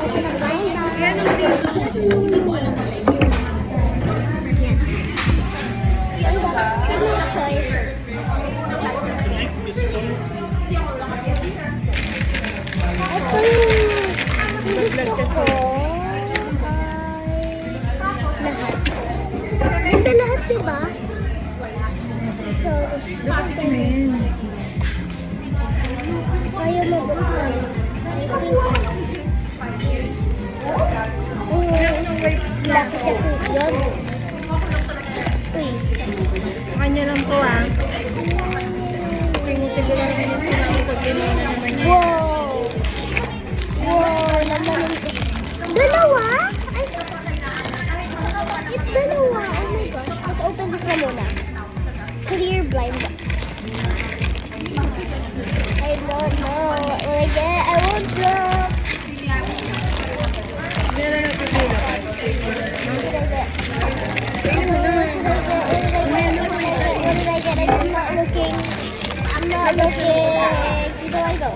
open a blind box. Yan naman dito. Choices. Ito yung gusto ko ay lahat. Ganda lahat, diba? So, ayaw mabuksan. Laki sa yun. Uy. Kanya lang to ah. Pingutin ko lang naman yung sinabi pag gano'n na naman niya. Wow! Wow! Naman dalawa? It's dalawa. Oh my gosh. Let's open this one muna. Clear blind box. I don't know what will I get. I won't look. Meron na pipila. What did I get? What did I get? I'm not looking. I'm not looking. Where do I go?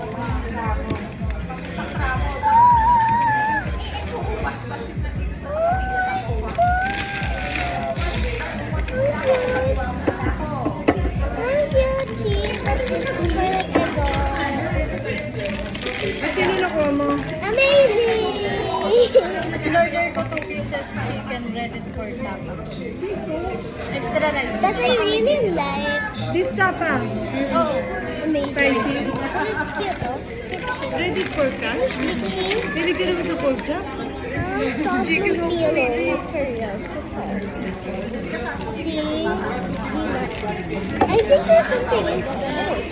At sino nakuha mo? Amazing! In-order ko 2 pieces chicken breaded pork tapa. Extra rice. That I really like. This tapa. Oh, amazing. Spicy. Oh, it's cute though. It's cute. Breaded pork ka? Sticky. Hindi ka naman sa pork ka? Soft Chicken and roll. peeling. For real. It's so soft. See? I think there's something inside.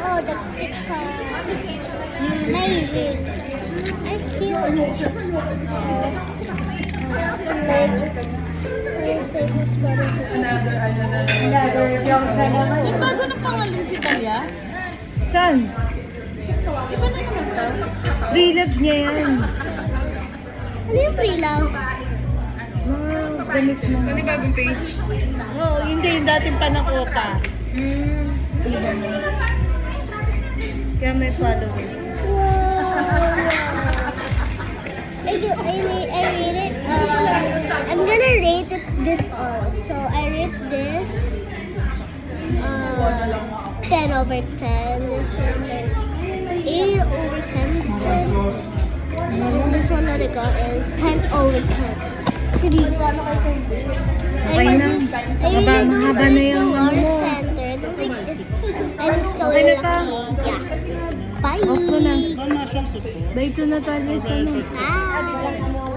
Oh, that's stitch card. Amazing. I'm cute. Yung bago na pangalan si Talia? Saan? Di ba nakikita? Relab niya yan. Ano yung pre-love? Wow, gamit mo. Ano yung bagong page? Oo, hindi yung dating panakota. Kaya may followers. Wow. I rate it. I'm gonna rate it this all. So I rate this 10 over 10. This one 8 over 10. And this one that I got is 10 over 10. Pretty. Okay na. Mahaba na yung ano mo. Center. I don't like this. I'm so Okay na lucky. ta. Yeah. Bye. Off ko na. Bye to Natalia. Ano? Bye.